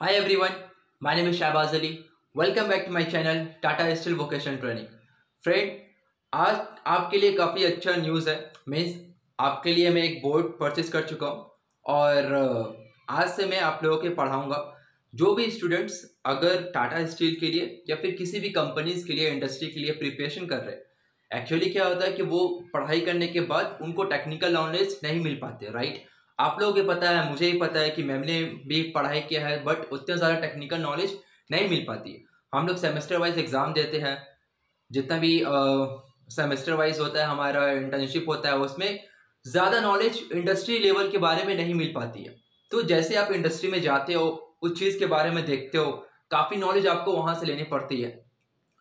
Hi everyone, my name is Shahbaz Ali. Welcome back to my channel Tata steel vocational training. Friend, आज आपके लिए काफ़ी अच्छा news है। मीन्स आपके लिए मैं एक बोर्ड परचेस कर चुका हूँ और आज से मैं आप लोगों के पढ़ाऊँगा। जो भी स्टूडेंट्स अगर टाटा स्टील के लिए या फिर किसी भी कंपनीज के लिए, इंडस्ट्री के लिए प्रिपरेशन कर रहे हैं, एक्चुअली क्या होता है कि वो पढ़ाई करने के बाद उनको टेक्निकल नॉलेज नहीं मिल पाते, राइट। आप लोगों को पता है, मुझे ही पता है कि मैंने भी पढ़ाई किया है, बट उतने ज़्यादा टेक्निकल नॉलेज नहीं मिल पाती। हम लोग सेमेस्टर वाइज एग्ज़ाम देते हैं, जितना भी सेमेस्टर वाइज होता है, हमारा इंटर्नशिप होता है, उसमें ज़्यादा नॉलेज इंडस्ट्री लेवल के बारे में नहीं मिल पाती है। तो जैसे आप इंडस्ट्री में जाते हो, उस चीज़ के बारे में देखते हो, काफ़ी नॉलेज आपको वहाँ से लेनी पड़ती है।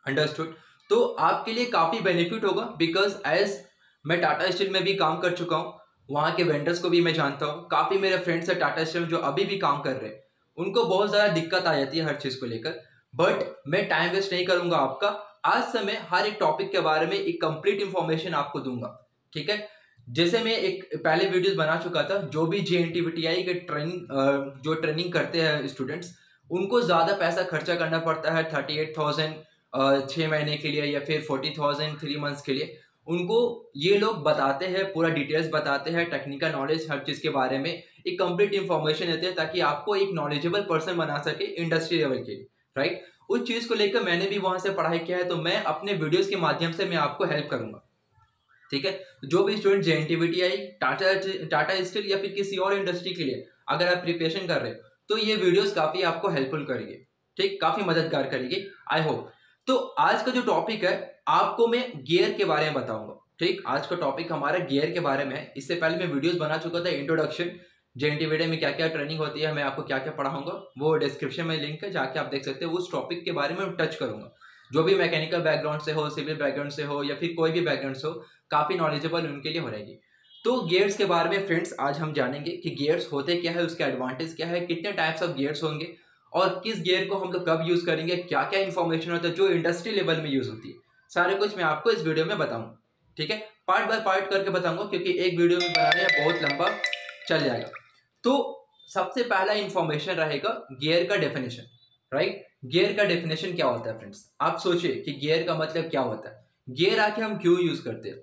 अंडरस्टूड। तो आपके लिए काफ़ी बेनिफिट होगा, बिकॉज एज मैं टाटा स्टील में भी काम कर चुका हूँ, वहाँ के वेंडर्स को भी मैं जानता हूँ। काफ़ी मेरे फ्रेंड्स हैं टाटा स्टील में जो अभी भी काम कर रहे हैं, उनको बहुत ज़्यादा दिक्कत आ जाती है हर चीज़ को लेकर। बट मैं टाइम वेस्ट नहीं करूँगा आपका। आज से मैं हर एक टॉपिक के बारे में एक कंप्लीट इंफॉर्मेशन आपको दूंगा, ठीक है। जैसे मैं एक पहले वीडियोस बना चुका था, जो भी JNTVTI के जो ट्रेनिंग करते हैं स्टूडेंट्स, उनको ज़्यादा पैसा खर्चा करना पड़ता है। 38,000 6 महीने के लिए या फिर 40,000 3 मंथ्स के लिए। उनको ये लोग बताते हैं, पूरा डिटेल्स बताते हैं, टेक्निकल नॉलेज हर चीज़ के बारे में एक कंप्लीट इन्फॉर्मेशन देते हैं, ताकि आपको एक नॉलेजेबल पर्सन बना सके इंडस्ट्री लेवल के लिए, राइट। उस चीज़ को लेकर मैंने भी वहाँ से पढ़ाई किया है, तो मैं अपने वीडियोज़ के माध्यम से मैं आपको हेल्प करूँगा, ठीक है। जो भी स्टूडेंट JNTVTI, टाटा स्टील या फिर किसी और इंडस्ट्री के लिए अगर आप प्रिपरेशन कर रहे हो, तो ये वीडियोस काफ़ी आपको हेल्पफुल करेंगे, ठीक, काफ़ी मददगार करेगी, आई होप। तो आज का जो टॉपिक है, आपको मैं गियर के बारे में बताऊंगा, ठीक। आज का टॉपिक हमारा गियर के बारे में है। इससे पहले मैं वीडियोस बना चुका था, इंट्रोडक्शन, JNTVTI में क्या क्या ट्रेनिंग होती है, मैं आपको क्या क्या पढ़ाऊंगा, वो डिस्क्रिप्शन में लिंक है, जाके आप देख सकते हो। उस टॉपिक के बारे में टच करूंगा। जो भी मैकेनिकल बैकग्राउंड से हो, सिविल बैकग्राउंड से हो, या फिर कोई भी बैकग्राउंड से हो, काफ़ी नॉलेजेबल उनके लिए हो रहेगी। तो गियर्स के बारे में फ्रेंड्स आज हम जानेंगे कि गियर्स होते क्या है, उसके एडवांटेज क्या है, कितने टाइप्स ऑफ गियर्स होंगे, और किस गियर को हम लोग कब यूज़ करेंगे, क्या क्या इन्फॉर्मेशन होता है जो इंडस्ट्री लेवल में यूज़ होती है। सारे कुछ मैं आपको इस वीडियो में बताऊंगा, ठीक है। पार्ट बाय पार्ट करके बताऊंगा, क्योंकि एक वीडियो में बनाने में बहुत लंबा चल जाएगा। तो सबसे पहला इंफॉर्मेशन रहेगा गियर का डेफिनेशन, राइट। गियर का डेफिनेशन क्या होता है फ्रेंड्स, आप सोचिए कि गियर का मतलब क्या होता है। गियर आके हम क्यों यूज करते हैं?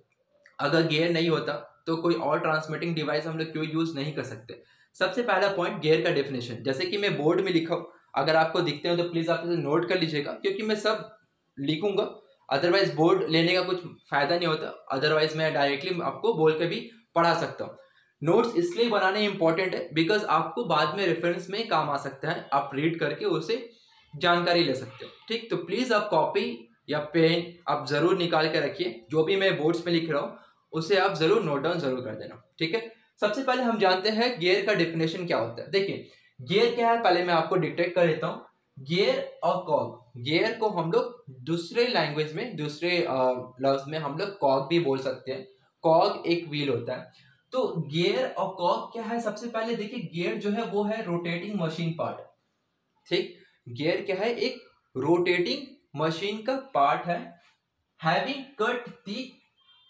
अगर गियर नहीं होता तो कोई और ट्रांसमिटिंग डिवाइस हम लोग क्यों यूज नहीं कर सकते। सबसे पहला पॉइंट गियर का डेफिनेशन, जैसे कि मैं बोर्ड में लिखा हूं, अगर आपको दिखते हो तो प्लीज आप इसे नोट कर लीजिएगा, क्योंकि मैं सब लिखूंगा, अदरवाइज बोर्ड लेने का कुछ फायदा नहीं होता। अदरवाइज मैं डायरेक्टली आपको बोल के भी पढ़ा सकता हूँ। नोट्स इसलिए बनाने इंपॉर्टेंट है बिकॉज आपको बाद में रेफरेंस में काम आ सकता है, आप रीड करके उसे जानकारी ले सकते हो, ठीक। तो प्लीज आप कॉपी या पेन आप जरूर निकाल के रखिए, जो भी मैं बोर्ड्स में लिख रहा हूँ उसे आप जरूर नोट डाउन जरूर कर देना, ठीक है। सबसे पहले हम जानते हैं गियर का डेफिनेशन क्या होता है। देखिए गियर क्या है, पहले मैं आपको डिटेक्ट कर देता हूँ। गियर और कॉग, गियर को हम लोग दूसरे लैंग्वेज में, दूसरे लफ्ज में हम लोग कॉग भी बोल सकते हैं। कॉग एक व्हील होता है। तो गियर और कॉग क्या है, सबसे पहले देखिए गियर जो है वो है रोटेटिंग मशीन पार्ट, ठीक। गियर क्या है, एक रोटेटिंग मशीन का पार्ट है, having cut teeth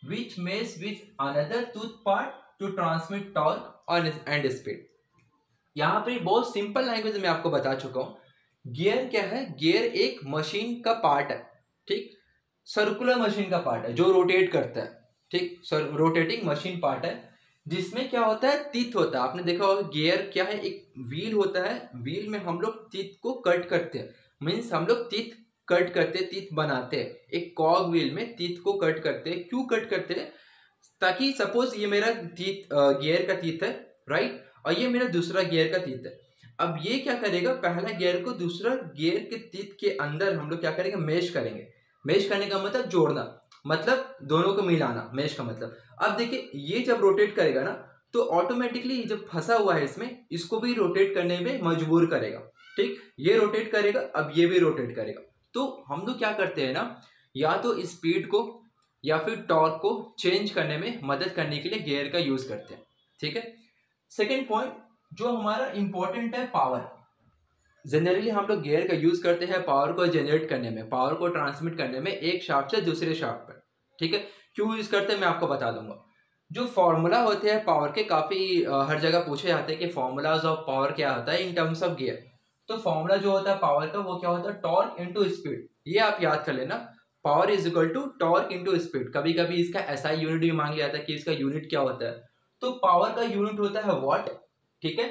which mess with another tooth part two transmit torque and speed. यहां पर बहुत सिंपल लैंग्वेज में आपको बता चुका हूं। गियर क्या है, गियर एक मशीन का पार्ट है, ठीक। सर्कुलर मशीन का पार्ट है जो रोटेट करता है, ठीक। रोटेटिंग मशीन पार्ट है, जिसमें क्या होता है, टीथ होता है। आपने देखा होगा गियर क्या है, एक व्हील होता है, व्हील में हम लोग टीथ को कट करते हैं, मीन्स हम लोग टीथ कट करते हैं, टीथ बनाते हैं। एक कॉग व्हील में टीथ को कट करते हैं, क्यों कट करते हैं, ताकि सपोज ये मेरा टीथ गियर का टीथ है, राइट, और ये मेरा दूसरा गियर का टीथ है। अब ये क्या करेगा, पहला गियर को दूसरा गियर के टीथ के अंदर हम लोग क्या करेंगे, मेश करेंगे। मेश करने का मतलब जोड़ना, मतलब दोनों को मिलाना, मेश का मतलब। अब देखिए ये जब रोटेट करेगा ना, तो ऑटोमेटिकली जब फंसा हुआ है इसमें, इसको भी रोटेट करने में मजबूर करेगा, ठीक। ये रोटेट करेगा, अब ये भी रोटेट करेगा। तो हम लोग क्या करते हैं ना, या तो स्पीड को या फिर टॉर्क को चेंज करने में मदद करने के लिए गियर का यूज करते हैं, ठीक है। सेकेंड पॉइंट जो हमारा इंपॉर्टेंट है, पावर। जनरली हम लोग गियर का यूज करते हैं पावर को जनरेट करने में, पावर को ट्रांसमिट करने में, एक शाफ्ट से दूसरे शाफ्ट पर, ठीक है। क्यों यूज करते हैं मैं आपको बता दूंगा। जो फॉर्मूला होते हैं पावर के, काफी हर जगह पूछे जाते हैं कि फॉर्मूलाज ऑफ पावर क्या होता है इन टर्म्स ऑफ गियर। तो फॉर्मूला जो होता है पावर का वो क्या होता है, टॉर्क इनटू स्पीड। ये आप याद कर लेना, power is equal to torque into speed. कभी कभी इसका एसआई यूनिट भी मांग लिया जाता है कि इसका यूनिट क्या होता है, तो पावर का यूनिट होता है वॉट, ठीक है,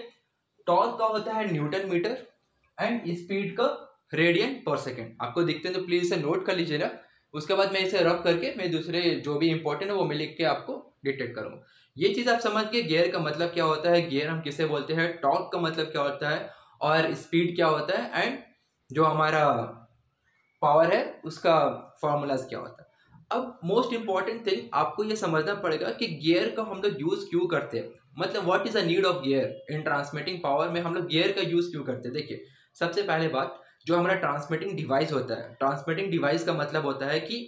टॉर्क का होता है न्यूटन मीटर एंड स्पीड का रेडियन पर सेकेंड। आपको दिखते हैं तो प्लीज इसे नोट कर लीजिए ना, उसके बाद मैं इसे रब करके मैं दूसरे जो भी इंपॉर्टेंट है वो मैं लिख के आपको डिटेक्ट करूंगा। ये चीज आप समझ के गियर का मतलब क्या होता है, गियर हम किसे बोलते हैं, टॉर्क का मतलब क्या होता है और स्पीड क्या होता है, एंड जो हमारा पावर है उसका फॉर्मूलाज क्या होता है। अब मोस्ट इंपॉर्टेंट थिंग आपको ये समझना पड़ेगा कि गियर का हम लोग यूज क्यों करते हैं, मतलब what is the need of gear in transmitting power में हम लोग गियर का यूज क्यों करते हैं। देखिए सबसे पहले बात, जो हमारा ट्रांसमिटिंग डिवाइस होता है, ट्रांसमिटिंग डिवाइस का मतलब होता है कि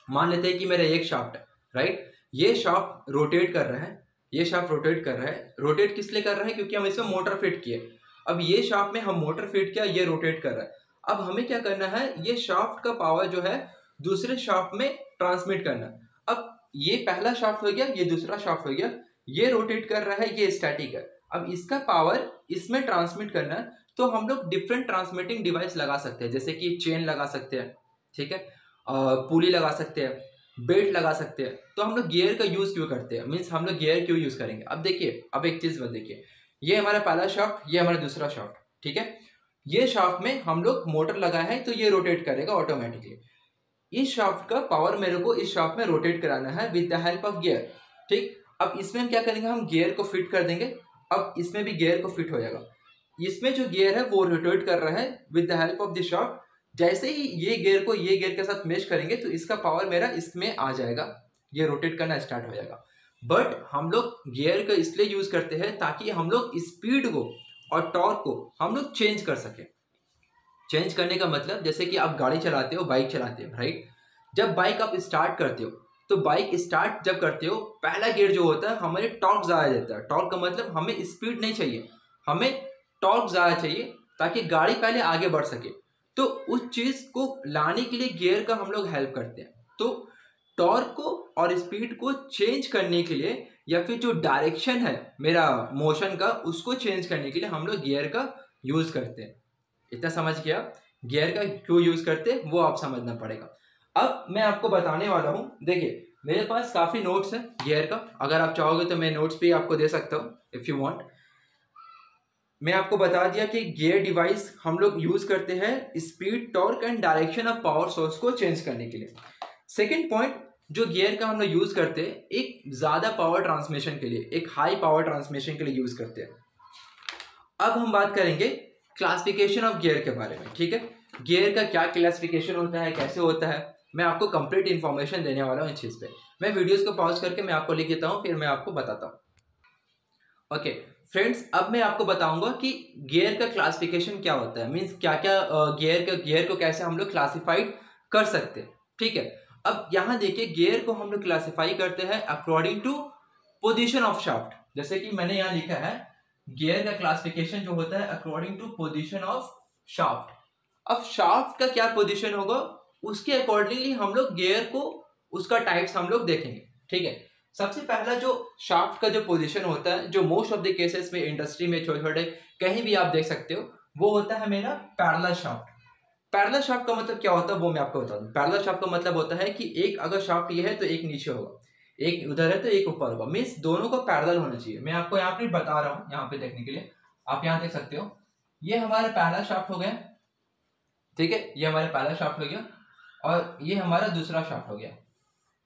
मान लेते हैं कि मेरा एक शाफ्ट है, राइट, ये शाफ्ट रोटेट कर रहा है, ये शाफ्ट रोटेट कर रहा है, रोटेट किस लिए कर रहा है, क्योंकि हम इसमें मोटर फिट किए। अब ये शाफ्ट में हम मोटर फिट किया, ये रोटेट कर रहा है। अब हमें क्या करना है, ये शाफ्ट का पावर जो है दूसरे शाफ्ट में ट्रांसमिट करना। अब ये पहला शाफ्ट हो गया, ये दूसरा शाफ्ट हो गया, ये रोटेट कर रहा है, ये स्टैटिक है। अब इसका पावर इसमें ट्रांसमिट करना है, तो हम लोग डिफरेंट ट्रांसमिटिंग डिवाइस लगा सकते हैं, जैसे कि चेन लगा सकते हैं, ठीक है, पुली लगा सकते हैं, बेल्ट लगा सकते हैं। तो हम लोग गियर का यूज क्यों करते हैं, मीन्स हम लोग गियर क्यों यूज करेंगे। अब देखिए, अब एक चीज देखिए, ये हमारा पहला शाफ्ट, ये हमारा दूसरा शाफ्ट, ठीक है, ये शाफ्ट में हम लोग मोटर लगाए हैं तो ये रोटेट करेगा ऑटोमेटिकली। इस शाफ्ट का पावर मेरे को इस शाफ्ट में रोटेट कराना है with the help of gear, ठीक। अब इसमें हम क्या करेंगे, हम गियर को फिट कर देंगे। अब इसमें भी गियर को फिट हो जाएगा, इसमें जो गियर है वो रोटेट कर रहा है with the help of the shaft. जैसे ही ये गियर को ये गियर के साथ मैच करेंगे तो इसका पावर मेरा इसमें आ जाएगा, ये रोटेट करना स्टार्ट हो जाएगा। बट हम लोग गियर का इसलिए यूज करते हैं ताकि हम लोग स्पीड को और टॉर्क को हम लोग चेंज कर सके। चेंज करने का मतलब, जैसे कि आप गाड़ी चलाते हो, बाइक चलाते हो, राइट, जब बाइक आप स्टार्ट करते हो तो बाइक स्टार्ट जब करते हो पहला गियर जो होता है हमारे टॉर्क ज़्यादा देता है। टॉर्क का मतलब हमें स्पीड नहीं चाहिए, हमें टॉर्क ज़्यादा चाहिए ताकि गाड़ी पहले आगे बढ़ सके। तो उस चीज़ को लाने के लिए गियर का हम लोग हेल्प करते हैं। तो टॉर्क को और स्पीड को चेंज करने के लिए, या फिर जो डायरेक्शन है मेरा मोशन का उसको चेंज करने के लिए हम लोग गियर का यूज़ करते हैं। इतना समझ गया, गियर का क्यों यूज़ करते हैं वो आप समझना पड़ेगा। अब मैं आपको बताने वाला हूँ, देखिए मेरे पास काफ़ी नोट्स हैं गियर का, अगर आप चाहोगे तो मैं नोट्स भी आपको दे सकता हूँ इफ़ यू वांट। मैं आपको बता दिया कि गियर डिवाइस हम लोग यूज़ करते हैं speed, torque and direction of power source को चेंज करने के लिए। सेकेंड पॉइंट, जो गियर का हम लोग यूज़ करते हैं एक ज़्यादा पावर ट्रांसमिशन के लिए, एक हाई पावर ट्रांसमिशन के लिए यूज़ करते हैं। अब हम बात करेंगे क्लासिफिकेशन ऑफ गियर के बारे में, ठीक है, गियर का क्या क्लासिफिकेशन होता है, कैसे होता है, मैं आपको कंप्लीट इन्फॉर्मेशन देने वाला हूँ इस चीज़ पे। मैं वीडियोस को पॉज करके मैं आपको लिख देता हूँ, फिर मैं आपको बताता हूँ। ओके फ्रेंड्स, अब मैं आपको बताऊंगा कि गियर का क्लासिफिकेशन क्या होता है, मीन्स क्या क्या गियर को कैसे हम लोग क्लासिफाइड कर सकते हैं, ठीक है। अब यहाँ देखिए, गियर को हम लोग क्लासिफाई करते हैं according to position of shaft. जैसे कि मैंने यहाँ लिखा है, गियर का क्लासिफिकेशन जो होता है according to position of shaft. अब शाफ्ट का क्या पोजिशन होगा उसके अकॉर्डिंगली हम लोग गियर को, उसका टाइप्स हम लोग देखेंगे, ठीक है। सबसे पहला जो शाफ्ट का जो पोजीशन होता है, जो मोस्ट ऑफ द केसेस में इंडस्ट्री में छोटे छोटे कहीं भी आप देख सकते हो, वो होता है मेरा पैरेलल शाफ्ट। पैरेलल शाफ्ट का मतलब क्या होता है वो मैं आपको बता दूं। पैरेलल शाफ्ट का मतलब होता है कि एक अगर शाफ्ट ये है तो एक नीचे होगा, एक उधर है तो एक ऊपर होगा, मीन्स दोनों को पैरेलल होना चाहिए। मैं आपको यहाँ पे बता रहा हूँ, यहाँ पे देखने के लिए आप यहाँ देख सकते हो, ये हमारा पहला शाफ्ट हो गया, ठीक है, ये हमारा पहला शाफ्ट हो गया और ये हमारा दूसरा शाफ्ट हो गया,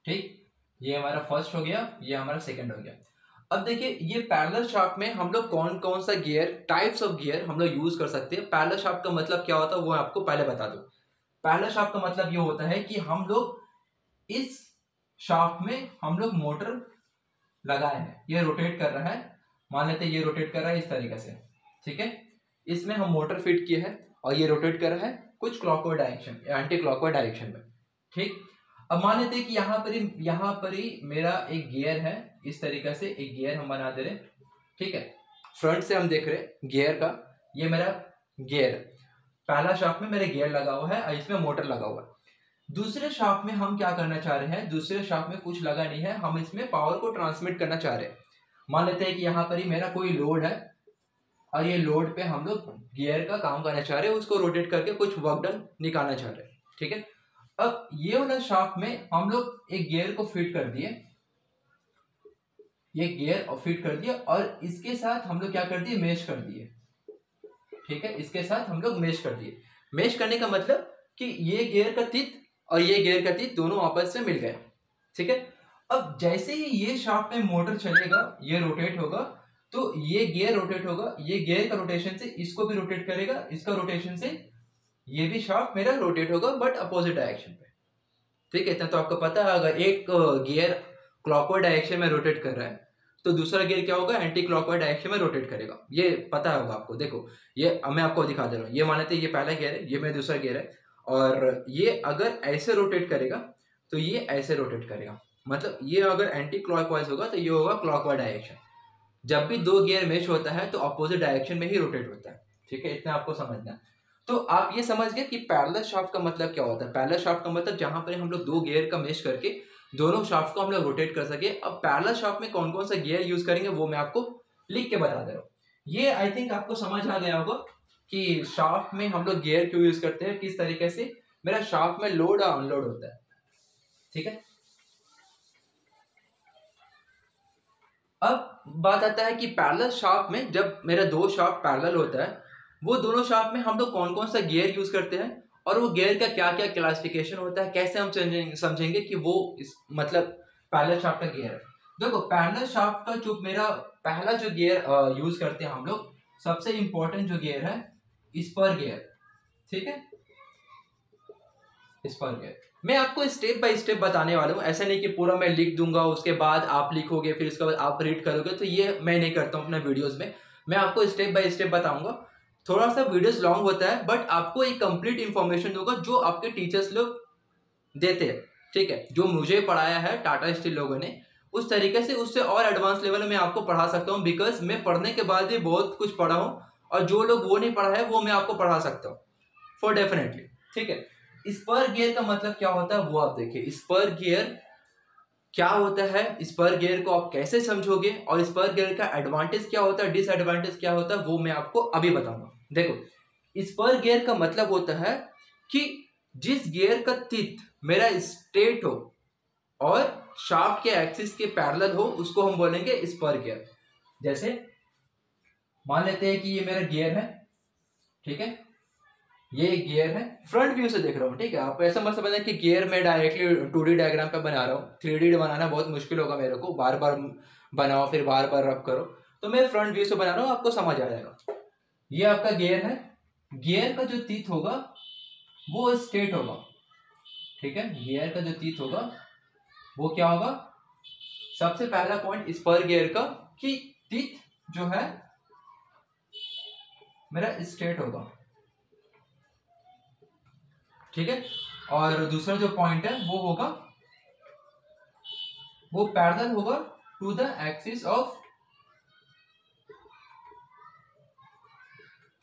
ठीक, ये हमारा फर्स्ट हो गया, ये हमारा सेकंड हो गया। अब देखिए, ये पैरेलल शाफ्ट में हम लोग कौन कौन सा गियर, टाइप्स ऑफ गियर हम लोग यूज कर सकते हैं। पैरेलल शाफ्ट का मतलब क्या होता है वो आपको पहले बता दूं। पैरेलल शाफ्ट का मतलब ये होता है कि हम लोग इस शाफ्ट में हम लोग मोटर लगाए हैं, ये रोटेट कर रहा है, मान लेते हैं ये रोटेट कर रहा है इस तरीके से, ठीक है, इसमें हम मोटर फिट किए हैं और ये रोटेट कर रहा है कुछ clockwise direction, anti clockwise direction में, ठीक। अब मान लेते हैं कि यहाँ पर ही मेरा एक गियर है, इस तरीके से एक गियर हम बना दे रहे, ठीक है, फ्रंट से हम देख रहे गियर का, ये मेरा गियर, पहला शाफ्ट में मेरे गियर लगा हुआ है और इसमें मोटर लगा हुआ है। दूसरे शाफ्ट में हम क्या करना चाह रहे हैं, दूसरे शाफ्ट में कुछ लगा नहीं है, हम इसमें पावर को ट्रांसमिट करना चाह रहे हैं। मान लेते हैं कि यहाँ पर ही मेरा कोई लोड है और ये लोड पे हम लोग गियर का काम करना चाह रहे हैं, उसको रोटेट करके कुछ वर्क डन निकालना चाह रहे हैं, ठीक है। अब ये वाला शाफ्ट में हम लोग एक गियर को फिट कर दिए, ये गियर और फिट कर दिया, और इसके साथ हम लोग क्या कर दिए, मेश कर दिए, ठीक है। इसके साथ हम लोग मेश कर दिए। मेश करने का मतलब कि ये गियर का टीथ और ये गियर का टीथ दोनों आपस में मिल गए, ठीक है। अब जैसे ही ये शाफ्ट में मोटर चलेगा, ये रोटेट होगा, तो ये गियर रोटेट होगा, ये गियर का रोटेशन से इसको भी रोटेट करेगा, इसका रोटेशन से ये भी शाफ्ट मेरा रोटेट होगा, बट अपोजिट डायरेक्शन पे, ठीक है। इतना तो आपको पता है, अगर एक गियर क्लॉकवाइज डायरेक्शन में रोटेट कर रहा है तो दूसरा गियर क्या होगा, एंटी क्लॉकवाइज डायरेक्शन में रोटेट करेगा, ये पता होगा आपको। देखो ये मैं आपको दिखा दे रहा हूँ, ये मान लेते हैं ये पहला गियर है, ये मेरा दूसरा गियर है, और ये अगर ऐसे रोटेट करेगा तो ये ऐसे रोटेट करेगा, मतलब ये अगर एंटी क्लॉकवाइज होगा तो ये होगा क्लॉकवाइज डायरेक्शन। जब भी दो गियर मैच होता है तो अपोजिट डायरेक्शन में ही रोटेट होता है, ठीक है। इतना आपको समझना है। तो आप ये समझ गए कि पैरेलल शाफ्ट का मतलब क्या होता है। पैरेलल शाफ्ट का मतलब जहां पर हम लोग दो गियर का मैच करके दोनों शाफ्ट को हम लोग रोटेट कर सके। अब पैरेलल शाफ्ट में कौन कौन सा गियर यूज करेंगे वो मैं आपको लिख के बता दे रहा हूँ। ये आई थिंक आपको समझ आ गया होगा कि शाफ्ट में हम लोग गियर क्यों यूज करते हैं, किस तरीके से मेरा शाफ्ट में लोड और अनलोड होता है, ठीक है। अब बात आता है कि पैरेलल शाफ्ट में जब मेरा दो शाफ्ट पैरेलल होता है, वो दोनों शाफ्ट में हम लोग कौन कौन सा गियर यूज करते हैं और वो गियर का क्या क्या क्लासिफिकेशन होता है, कैसे हम समझेंगे कि वो मतलब पैरेलल शाफ्ट का गियर है। देखो पैरेलल शाफ्ट का जो मेरा पहला जो गियर यूज करते हैं हम लोग, सबसे इंपॉर्टेंट जो गियर है स्पर गियर, ठीक है। स्पर गियर मैं आपको स्टेप बाय स्टेप बताने वाला हूँ, ऐसा नहीं कि पूरा मैं लिख दूंगा उसके बाद आप लिखोगे फिर उसके बाद आप रीड करोगे, तो ये मैं नहीं करता हूँ अपने वीडियोस में। मैं आपको स्टेप बाय स्टेप बताऊंगा। थोड़ा सा वीडियोस लॉन्ग होता है बट आपको एक कंप्लीट इंफॉर्मेशन दूंगा जो आपके टीचर्स लोग देते हैं, ठीक है। जो मुझे पढ़ाया है टाटा स्टील लोगों ने, उस तरीके से उससे और एडवांस लेवल में आपको पढ़ा सकता हूँ, बिकॉज मैं पढ़ने के बाद भी बहुत कुछ पढ़ा हूँ और जो लोग वो नहीं पढ़ा है वो मैं आपको पढ़ा सकता हूँ फॉर डेफिनेटली, ठीक है। स्पर गियर का मतलब क्या होता है वो आप देखिए। स्पर गियर क्या होता है, स्पर गियर को आप कैसे समझोगे और स्पर गियर का एडवांटेज क्या होता है, डिसएडवांटेज क्या होता है, वो मैं आपको अभी बताऊंगा। देखो स्पर गियर का मतलब होता है कि जिस गियर का टीथ मेरा स्ट्रेट हो और शाफ्ट के एक्सिस के पैरेलल हो उसको हम बोलेंगे स्पर गियर। जैसे मान लेते हैं कि ये मेरा गियर है, ठीक है, ये गियर है, फ्रंट व्यू से देख रहा हूँ, ठीक है। आप ऐसा मत समझना कि गियर में डायरेक्टली 2D डायग्राम पे बना रहा हूँ, 3D बनाना बहुत मुश्किल होगा मेरे को, बार बार बनाओ फिर बार बार रब करो, तो मैं फ्रंट व्यू से बना रहा हूँ, आपको समझ आ जाएगा। ये आपका गियर है, गियर का जो टीथ होगा वो स्ट्रेट होगा, ठीक है। गियर का जो टीथ होगा वो क्या होगा, सबसे पहला पॉइंट स्पर गियर का कि टीथ जो है मेरा स्ट्रेट होगा, ठीक है। और दूसरा जो पॉइंट है वो होगा, वो पैरेलल होगा to the axis of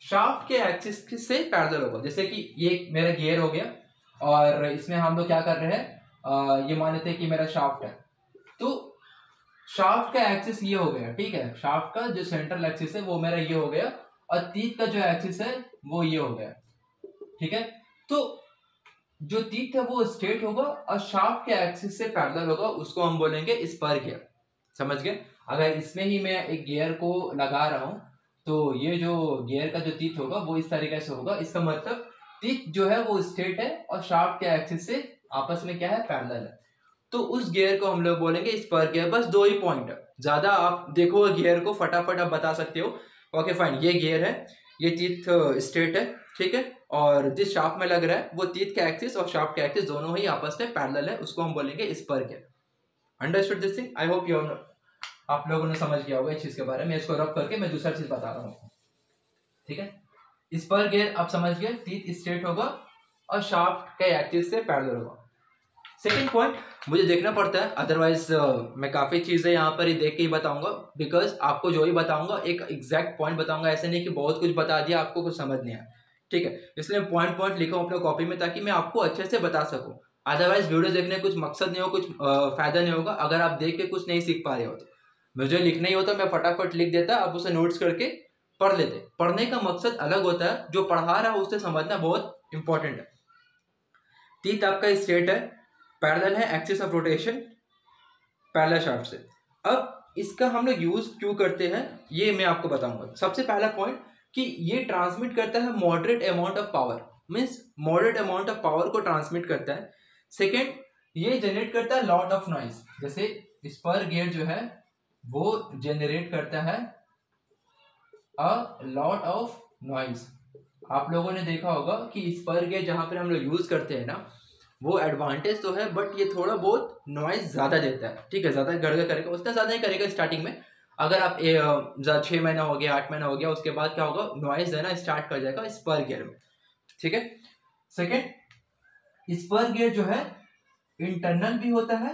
shaft के एक्सिस से पैरेलल होगा। जैसे कि ये मेरा गियर हो गया और इसमें हम लोग क्या कर रहे हैं, ये मान लेते हैं कि मेरा शाफ्ट है, तो शाफ्ट का एक्सिस ये हो गया, ठीक है। शाफ्ट का जो सेंट्रल एक्सिस है वो मेरा ये हो गया और टीथ का जो एक्सिस है वो ये हो गया, ठीक है। तो जो टीथ है वो स्ट्रेट होगा और शाफ्ट के एक्सिस से पैरेलल होगा, उसको हम बोलेंगे स्पर गियर, समझ गए। अगर इसमें ही मैं एक गियर को लगा रहा हूं तो ये जो गियर का जो टीथ होगा वो इस तरीके से होगा, इसका मतलब टीथ जो है वो स्ट्रेट है और शाफ्ट के एक्सिस से आपस में क्या है, पैरेलल है, तो उस गियर को हम लोग बोलेंगे स्पर गियर। बस दो ही पॉइंट है, ज्यादा आप देखो गियर को फटाफट आप बता सकते हो। ओके फाइन, ये गियर है, ये टीथ स्ट्रेट है, ठीक है, और जिस शाफ्ट में लग रहा है वो टीथ का एक्सिस और शाफ्ट का एक्सिस दोनों ही आपस में पैरेलल है, उसको हम बोलेंगे spur gear. Understood this thing? I hope you आप लोगों ने समझ गया होगा इस चीज के बारे में। इसको रब करके मैं दूसरा चीज बता रहा हूँ, ठीक है। स्पर गियर आप समझ गए, टीथ स्ट्रेट होगा और शाफ्ट के एक्सिस से पैरेलल होगा। सेकेंड पॉइंट मुझे देखना पड़ता है, अदरवाइज मैं काफ़ी चीज़ें यहाँ पर ही देख के ही बताऊंगा, बिकॉज आपको जो ही बताऊंगा एक एग्जैक्ट पॉइंट बताऊंगा, ऐसे नहीं कि बहुत कुछ बता दिया आपको कुछ समझ नहीं आया, ठीक है। इसलिए पॉइंट पॉइंट लिखा हूँ अपने कॉपी में ताकि मैं आपको अच्छे से बता सकूँ। अदरवाइज वीडियो देखने कुछ मकसद नहीं हो, कुछ फायदा नहीं होगा अगर आप देख के कुछ नहीं सीख पा रहे हो। तो मुझे लिखना ही होता मैं फटाफट लिख देता, आप उसे नोट्स करके पढ़ लेते। पढ़ने का मकसद अलग होता है, जो पढ़ा रहा है उससे समझना बहुत इंपॉर्टेंट है। टीथ आपका स्ट्रेट है, पैरेलल है axis of rotation parallel shaft से। अब इसका हम लोग यूज क्यों करते हैं ये मैं आपको बताऊंगा। सबसे पहला पॉइंट कि ये ट्रांसमिट करता है moderate amount of power, means moderate amount of power को ट्रांसमिट करता है। सेकेंड, ये जनरेट करता है लॉट ऑफ नॉइज, जैसे स्पर गियर जो है वो जनरेट करता है अ लॉट ऑफ नॉइज। आप लोगों ने देखा होगा कि स्पर गियर जहां पर हम लोग यूज करते हैं ना, वो एडवांटेज तो है बट ये थोड़ा बहुत नॉइज ज़्यादा देता है। ठीक है, ज़्यादा गड़गड़ करेगा, उतना ज़्यादा नहीं करेगा स्टार्टिंग में। अगर आप 6 महीना हो गया, 8 महीना हो गया, उसके बाद क्या होगा, नॉइज देना स्टार्ट कर जाएगा स्पर गियर में। ठीक है। सेकेंड, स्पर गियर जो है इंटरनल भी होता है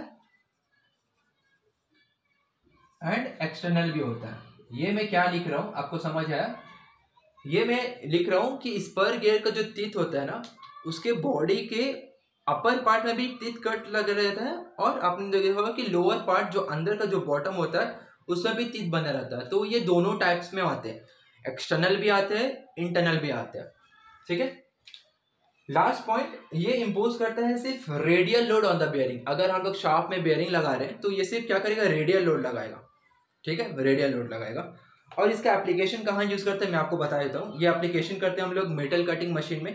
एंड एक्सटर्नल भी होता है। ये मैं क्या लिख रहा हूं आपको समझ आया? ये मैं लिख रहा हूं कि स्पर गियर का जो टीथ होता है ना, उसके बॉडी के अपर पार्ट में भी टीथ कट लग रहता है, और आपने देखा होगा कि लोअर पार्ट जो अंदर का जो बॉटम होता है उसमें भी टीथ बना रहता है। तो ये दोनों टाइप्स में आते हैं, एक्सटर्नल भी आते हैं, इंटरनल भी आते हैं। ठीक है। लास्ट पॉइंट, ये इंपोज करता है सिर्फ radial load on the bearing. अगर हम लोग शाफ्ट में बेयरिंग लगा रहे हैं तो ये सिर्फ क्या करेगा, रेडियल लोड लगाएगा। ठीक है, रेडियल लोड लगाएगा। और इसका एप्लीकेशन कहाँ यूज करते हैं मैं आपको बता देता हूँ। ये एप्लीकेशन करते हैं हम लोग मेटल कटिंग मशीन में,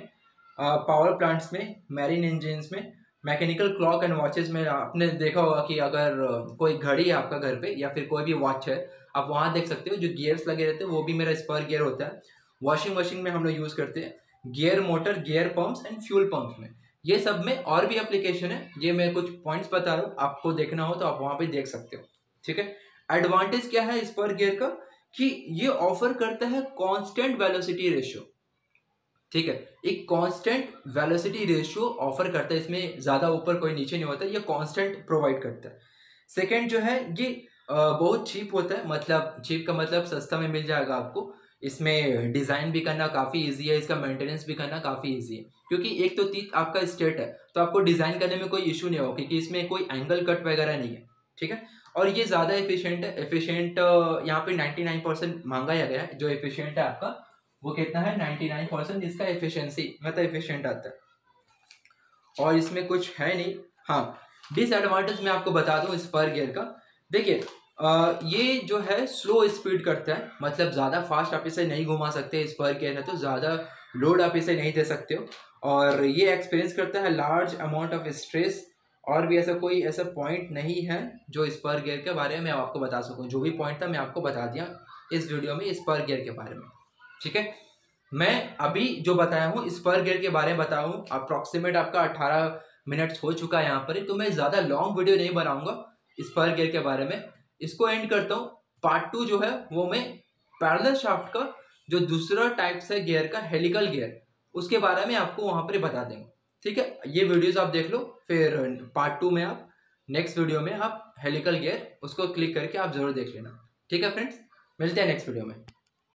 पावर प्लांट्स में, मैरीन इंजन्स में, मैकेनिकल क्लॉक एंड वॉचेस में। आपने देखा होगा कि अगर कोई घड़ी है आपका घर पे या फिर कोई भी वॉच है, आप वहाँ देख सकते हो जो गियर्स लगे रहते हैं वो भी मेरा स्पर गियर होता है। वॉशिंग मशीन में हम लोग यूज़ करते हैं, gear motor, gear pumps and fuel pumps में। ये सब में और भी एप्लीकेशन है, ये मैं कुछ पॉइंट्स बता रहा हूँ, आपको देखना हो तो आप वहाँ पे देख सकते हो। ठीक है। एडवांटेज क्या है स्पर गियर का, कि ये ऑफर करता है कांस्टेंट वेलोसिटी रेशियो। ठीक है, एक कांस्टेंट वेलोसिटी रेशियो ऑफर करता है, इसमें ज़्यादा ऊपर कोई नीचे नहीं होता, ये कांस्टेंट प्रोवाइड करता है। सेकेंड जो है, ये बहुत चीप होता है, मतलब चीप का मतलब सस्ता में मिल जाएगा आपको। इसमें डिज़ाइन भी करना काफ़ी इजी है, इसका मेंटेनेंस भी करना काफ़ी इजी है, क्योंकि एक तो टीथ आपका स्ट्रेट है तो आपको डिज़ाइन करने में कोई इशू नहीं होगा, क्योंकि इसमें कोई एंगल कट वगैरह नहीं है। ठीक है। और ये ज़्यादा एफिशिएंट है। एफिशिएंट यहाँ पे 99% मांगा गया है। जो एफिशिएंट है आपका वो कितना है, 99% इसका एफिशिएंसी मतलब एफिशिएंट आता है। और इसमें कुछ है नहीं। हाँ, डिसएडवांटेज मैं आपको बता दूं स्पर गियर का। देखिए ये जो है स्लो स्पीड करता है, मतलब ज़्यादा फास्ट आप इसे नहीं घुमा सकते। स्पर गियर है तो ज़्यादा लोड आप इसे नहीं दे सकते हो। और ये एक्सपीरियंस करता है लार्ज अमाउंट ऑफ स्ट्रेस। और भी ऐसा कोई ऐसा पॉइंट नहीं है जो स्पर गियर के बारे में मैं आपको बता सकूं। जो भी पॉइंट था मैं आपको बता दिया इस वीडियो में स्पर गियर के बारे में। ठीक है। मैं अभी जो बताया हूँ स्पर गियर के बारे में बताया हूँ, अप्रॉक्सीमेट आपका 18 मिनट्स हो चुका है यहाँ पर, तो मैं ज़्यादा लॉन्ग वीडियो नहीं बनाऊंगा स्पर गियर के बारे में। इसको एंड करता हूँ। पार्ट 2 जो है वो मैं पैरेलल शाफ्ट का जो दूसरा टाइप्स है गियर का, हेलिकल गियर, उसके बारे में आपको वहाँ पर बता देंगे। ठीक है, ये वीडियोस आप देख लो, फिर पार्ट 2 में आप नेक्स्ट वीडियो में आप हेलिकल गियर उसको क्लिक करके आप जरूर देख लेना। ठीक है फ्रेंड्स, मिलते हैं नेक्स्ट वीडियो में।